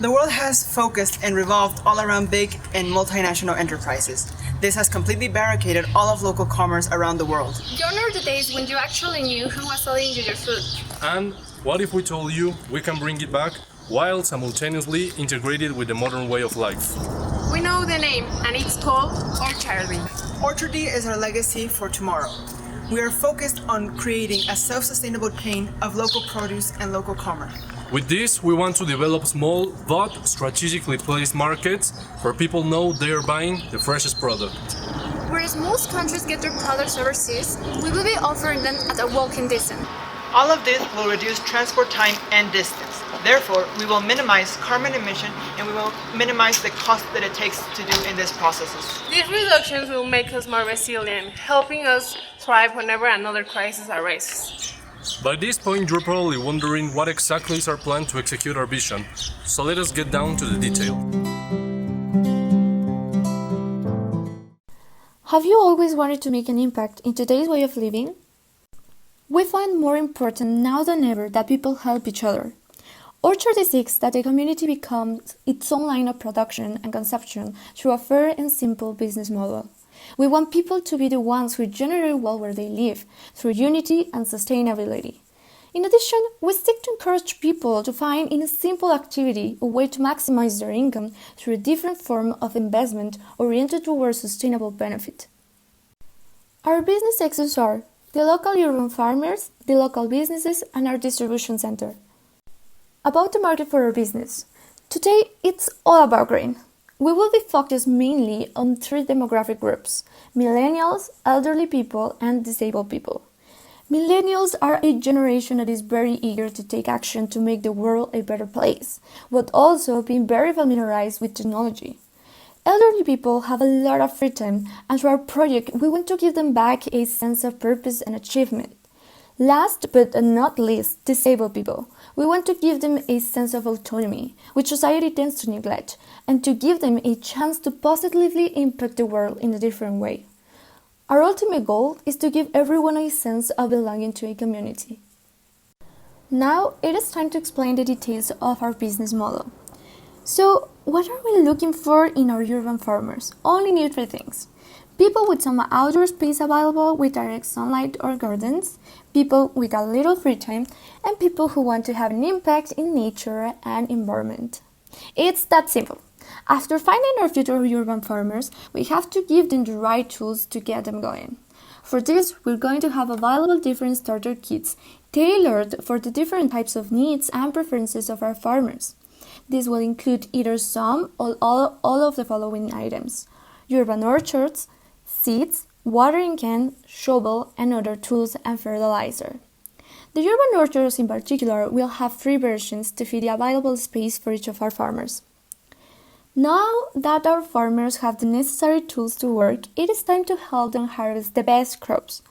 The world has focused and revolved all around big and multinational enterprises. This has completely barricaded all of local commerce around the world. Gone are the days when you actually knew who was selling you your food. And what if we told you we can bring it back while simultaneously integrated with the modern way of life? We know the name, and it's called Orchardy. Orchardy is our legacy for tomorrow. We are focused on creating a self-sustainable chain of local produce and local commerce. With this, we want to develop small but strategically placed markets where people know they are buying the freshest product. Whereas most countries get their products overseas, we will be offering them at a walking distance. All of this will reduce transport time and distance. Therefore, we will minimize carbon emission and we will minimize the cost that it takes to do in these processes. These reductions will make us more resilient, helping us thrive whenever another crisis arises. By this point, you're probably wondering what exactly is our plan to execute our vision. So let us get down to the detail. Have you always wanted to make an impact in today's way of living? We find more important now than ever that people help each other. Orchardy seeks that the community becomes its own line of production and consumption through a fair and simple business model. We want people to be the ones who generate wealth where they live, through unity and sustainability. In addition, we seek to encourage people to find in a simple activity a way to maximize their income through a different form of investment oriented towards sustainable benefit. Our business axes are the local urban farmers, the local businesses, and our distribution center. About the market for our business. Today, it's all about grain. We will be focused mainly on three demographic groups: millennials, elderly people, and disabled people. Millennials are a generation that is very eager to take action to make the world a better place, but also being very familiarized with technology. Elderly people have a lot of free time, and through our project, we want to give them back a sense of purpose and achievement. Last but not least, disabled people. We want to give them a sense of autonomy, which society tends to neglect, and to give them a chance to positively impact the world in a different way. Our ultimate goal is to give everyone a sense of belonging to a community. Now, it is time to explain the details of our business model. So, what are we looking for in our urban farmers? Only need three things. People with some outdoor space available with direct sunlight or gardens, people with a little free time, and people who want to have an impact in nature and environment. It's that simple. After finding our future urban farmers, we have to give them the right tools to get them going. For this, we're going to have available different starter kits tailored for the different types of needs and preferences of our farmers. This will include either some or all of the following items: urban orchards, seeds, watering can, shovel, and other tools and fertilizer. The urban orchards in particular will have three versions to fit the available space for each of our farmers. Now that our farmers have the necessary tools to work, it is time to help them harvest the best crops.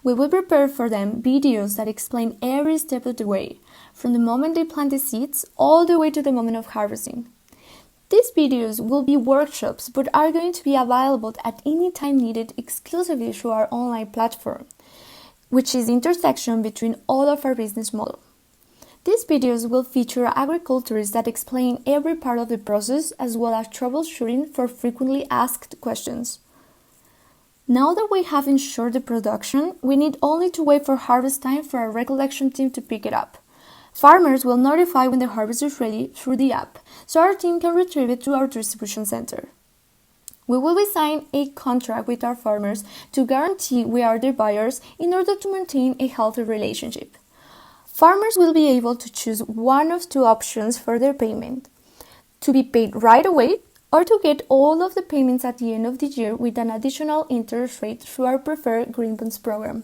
We will prepare for them videos that explain every step of the way, from the moment they plant the seeds all the way to the moment of harvesting. These videos will be workshops but are going to be available at any time needed exclusively through our online platform, which is the intersection between all of our business model. These videos will feature agriculturists that explain every part of the process as well as troubleshooting for frequently asked questions. Now that we have ensured the production, we need only to wait for harvest time for our recollection team to pick it up. Farmers will notify when the harvest is ready through the app, so our team can retrieve it to our distribution center. We will be signing a contract with our farmers to guarantee we are their buyers in order to maintain a healthy relationship. Farmers will be able to choose one of two options for their payment: to be paid right away or to get all of the payments at the end of the year with an additional interest rate through our preferred Green Bonds program.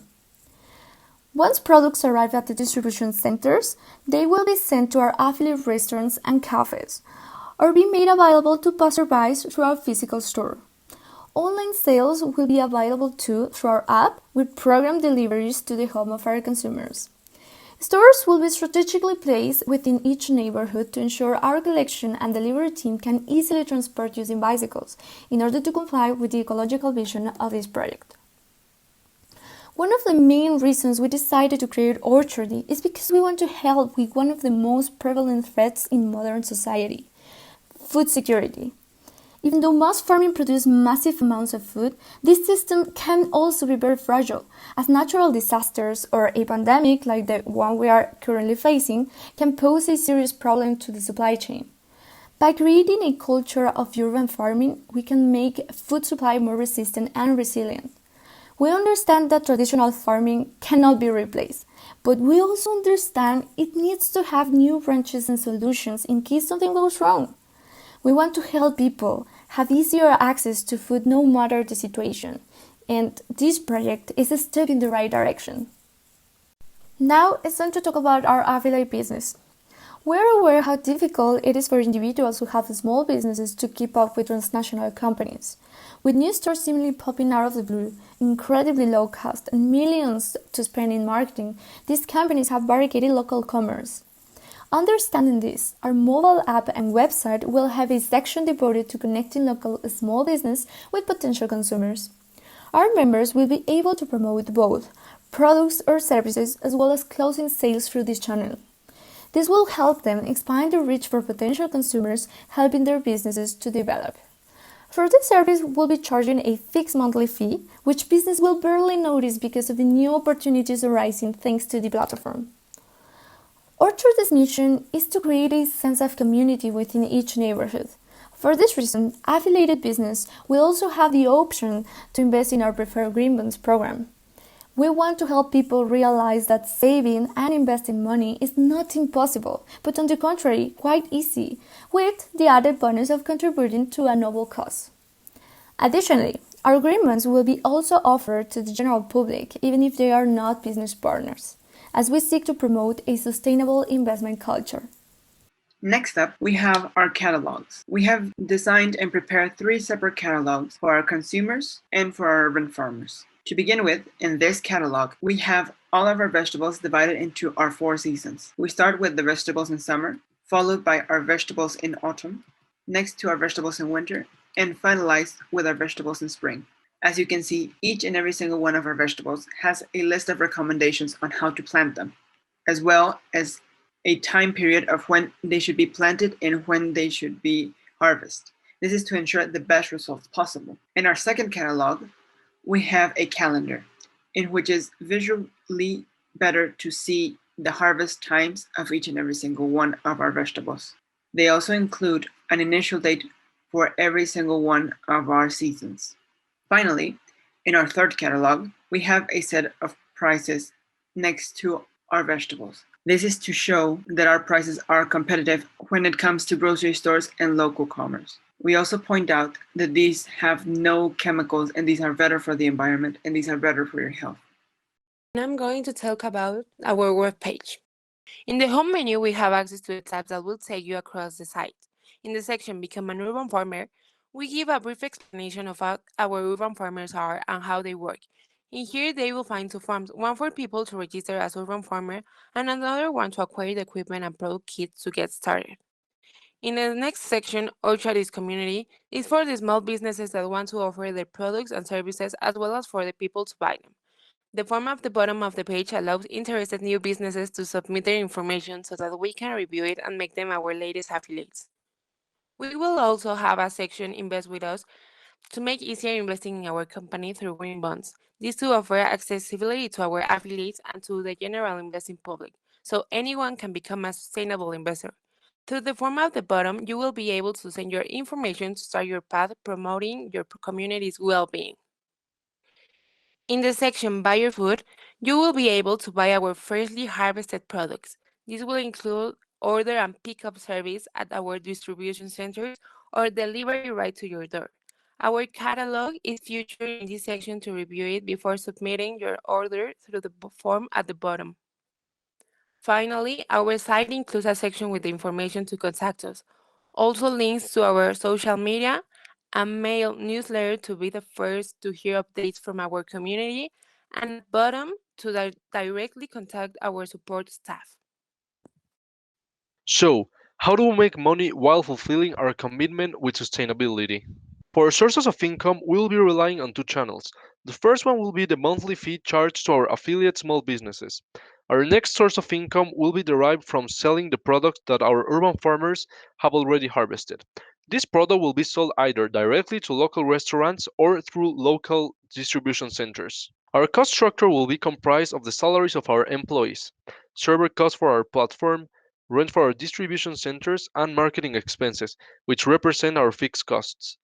Once products arrive at the distribution centers, they will be sent to our affiliate restaurants and cafes, or be made available to passersby through our physical store. Online sales will be available too through our app with program deliveries to the home of our consumers. Stores will be strategically placed within each neighborhood to ensure our collection and delivery team can easily transport using bicycles in order to comply with the ecological vision of this project. One of the main reasons we decided to create Orchardy is because we want to help with one of the most prevalent threats in modern society: food security. Even though most farming produce massive amounts of food, this system can also be very fragile, as natural disasters or a pandemic like the one we are currently facing can pose a serious problem to the supply chain. By creating a culture of urban farming, we can make food supply more resistant and resilient. We understand that traditional farming cannot be replaced, but we also understand it needs to have new branches and solutions in case something goes wrong. We want to help people have easier access to food no matter the situation, and this project is a step in the right direction. Now it's time to talk about our affiliate business. We're aware how difficult it is for individuals who have small businesses to keep up with transnational companies. With new stores seemingly popping out of the blue, incredibly low cost, and millions to spend in marketing, these companies have barricaded local commerce. Understanding this, our mobile app and website will have a section devoted to connecting local small business with potential consumers. Our members will be able to promote both products or services as well as closing sales through this channel. This will help them expand their reach for potential consumers, helping their businesses to develop. For this service, we'll be charging a fixed monthly fee, which business will barely notice because of the new opportunities arising thanks to the platform. Orchardy's mission is to create a sense of community within each neighborhood. For this reason, affiliated business will also have the option to invest in our preferred green bonds program. We want to help people realize that saving and investing money is not impossible, but on the contrary, quite easy, with the added bonus of contributing to a noble cause. Additionally, our green bonds will be also offered to the general public, even if they are not business partners, as we seek to promote a sustainable investment culture. Next up, we have our catalogs. We have designed and prepared 3 separate catalogs for our consumers and for our urban farmers. To begin with, in this catalog, we have all of our vegetables divided into our 4 seasons. We start with the vegetables in summer, followed by our vegetables in autumn, next to our vegetables in winter, and finalized with our vegetables in spring. As you can see, each and every single one of our vegetables has a list of recommendations on how to plant them, as well as a time period of when they should be planted and when they should be harvested. This is to ensure the best results possible. In our second catalog, we have a calendar in which is visually better to see the harvest times of each and every single one of our vegetables. They also include an initial date for every single one of our seasons. Finally, in our third catalog, we have a set of prices next to our vegetables. This is to show that our prices are competitive when it comes to grocery stores and local commerce. We also point out that these have no chemicals and these are better for the environment and these are better for your health. I'm going to talk about our web page. In the home menu, we have access to the tabs that will take you across the site. In the section Become an Urban Farmer, we give a brief explanation of what our urban farmers are and how they work. In here, they will find 2 forms, one for people to register as urban farmer and another one to acquire the equipment and product kits to get started. In the next section, Orchardy's community is for the small businesses that want to offer their products and services as well as for the people to buy them. The form at the bottom of the page allows interested new businesses to submit their information so that we can review it and make them our latest affiliates. We will also have a section Invest with Us to make easier investing in our company through green bonds. These to offer accessibility to our affiliates and to the general investing public, so anyone can become a sustainable investor. Through the form at the bottom, you will be able to send your information to start your path promoting your community's well-being. In the section Buy Your Food, you will be able to buy our freshly harvested products. This will include order and pickup service at our distribution centers or delivery right to your door. Our catalog is featured in this section to review it before submitting your order through the form at the bottom. Finally, our site includes a section with information to contact us, also links to our social media, a mail newsletter to be the first to hear updates from our community, and at the bottom to directly contact our support staff. So, how do we make money while fulfilling our commitment with sustainability? For our sources of income, we will be relying on 2 channels. The first one will be the monthly fee charged to our affiliate small businesses. Our next source of income will be derived from selling the products that our urban farmers have already harvested. This product will be sold either directly to local restaurants or through local distribution centers. Our cost structure will be comprised of the salaries of our employees, server costs for our platform, rent for our distribution centers, and marketing expenses, which represent our fixed costs.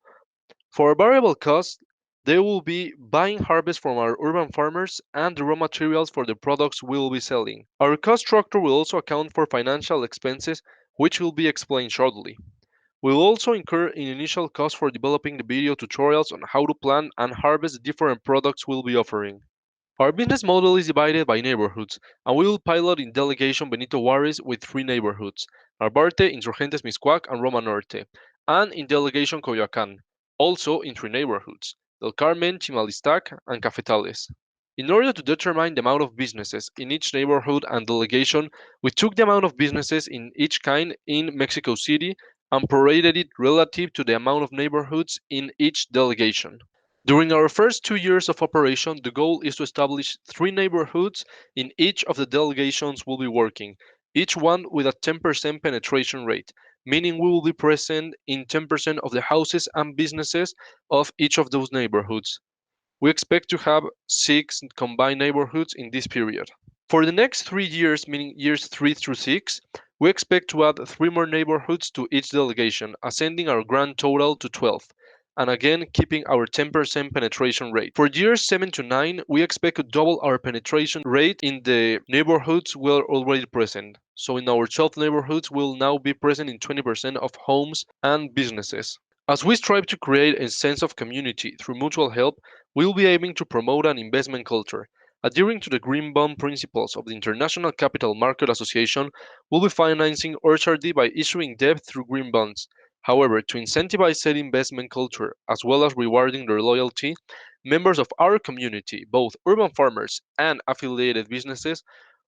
For our variable costs, they will be buying harvest from our urban farmers and the raw materials for the products we will be selling. Our cost structure will also account for financial expenses, which will be explained shortly. We will also incur in initial costs for developing the video tutorials on how to plant and harvest the different products we'll be offering. Our business model is divided by neighborhoods, and we will pilot in Delegation Benito Juarez with 3 neighborhoods: Narvarte, Insurgentes Miscuac, and Roma Norte, and in Delegation Coyoacán, also in 3 neighborhoods: Del Carmen, Chimalistac, and Cafetales. In order to determine the amount of businesses in each neighborhood and delegation, we took the amount of businesses in each kind in Mexico City and prorated it relative to the amount of neighborhoods in each delegation. During our first 2 years of operation, the goal is to establish 3 neighborhoods in each of the delegations we'll be working, each one with a 10% penetration rate, meaning we will be present in 10% of the houses and businesses of each of those neighborhoods. We expect to have 6 combined neighborhoods in this period. For the next 3 years, meaning years 3 through 6, we expect to add 3 more neighborhoods to each delegation, ascending our grand total to 12, and again keeping our 10% penetration rate. For years 7 to 9, we expect to double our penetration rate in the neighborhoods we're already present. So in our 12 neighborhoods, we'll now be present in 20% of homes and businesses. As we strive to create a sense of community through mutual help, we will be aiming to promote an investment culture. Adhering to the green bond principles of the International Capital Market Association, we'll be financing Orchardy by issuing debt through green bonds. However, to incentivize said investment culture, as well as rewarding their loyalty, members of our community, both urban farmers and affiliated businesses,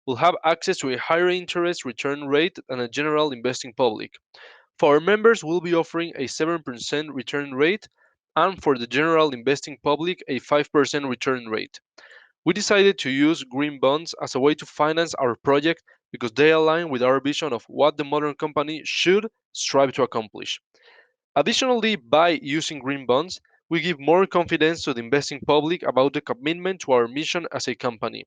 will have access to a higher interest return rate than a general investing public. For our members, we'll be offering a 7% return rate, and for the general investing public, a 5% return rate. We decided to use green bonds as a way to finance our project because they align with our vision of what the modern company should strive to accomplish. Additionally, by using green bonds, we give more confidence to the investing public about the commitment to our mission as a company.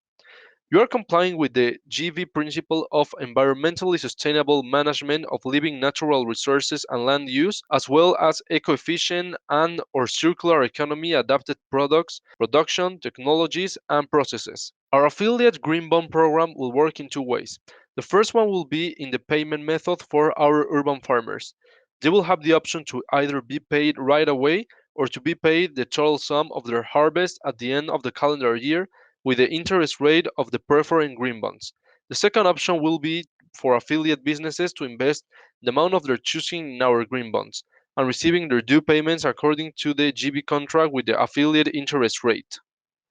You are complying with the GV principle of environmentally sustainable management of living natural resources and land use, as well as eco-efficient and or circular economy adapted products, production, technologies, and processes. Our affiliate Green Bond program will work in 2 ways. The first one will be in the payment method for our urban farmers. They will have the option to either be paid right away or to be paid the total sum of their harvest at the end of the calendar year with the interest rate of the preferring green bonds. The second option will be for affiliate businesses to invest the amount of their choosing in our green bonds and receiving their due payments according to the GB contract with the affiliate interest rate.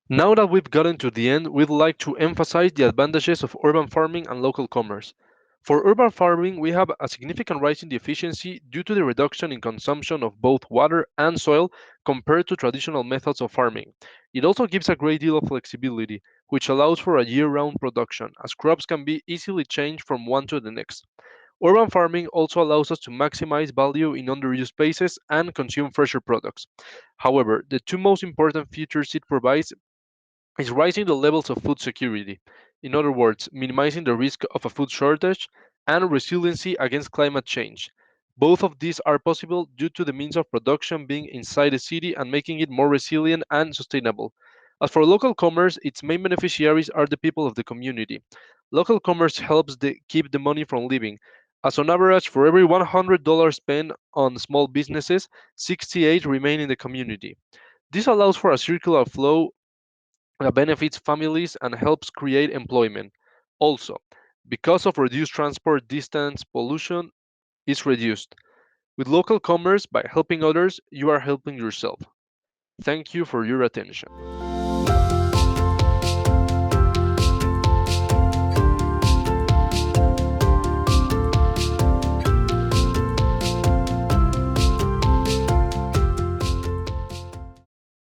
Now that we've gotten to the end, we'd like to emphasize the advantages of urban farming and local commerce. For urban farming, we have a significant rise in the efficiency due to the reduction in consumption of both water and soil compared to traditional methods of farming. It also gives a great deal of flexibility, which allows for a year-round production, as crops can be easily changed from one to the next. Urban farming also allows us to maximize value in underused spaces and consume fresher products. However, the 2 most important features it provides is raising the levels of food security. In other words, minimizing the risk of a food shortage and resiliency against climate change. Both of these are possible due to the means of production being inside the city and making it more resilient and sustainable. As for local commerce, its main beneficiaries are the people of the community. Local commerce helps keep the money from leaving, as on average, for every $100 spent on small businesses, 68 remain in the community. This allows for a circular flow that benefits families and helps create employment. Also, because of reduced transport distance, pollution is reduced. With local commerce, by helping others, you are helping yourself. Thank you for your attention.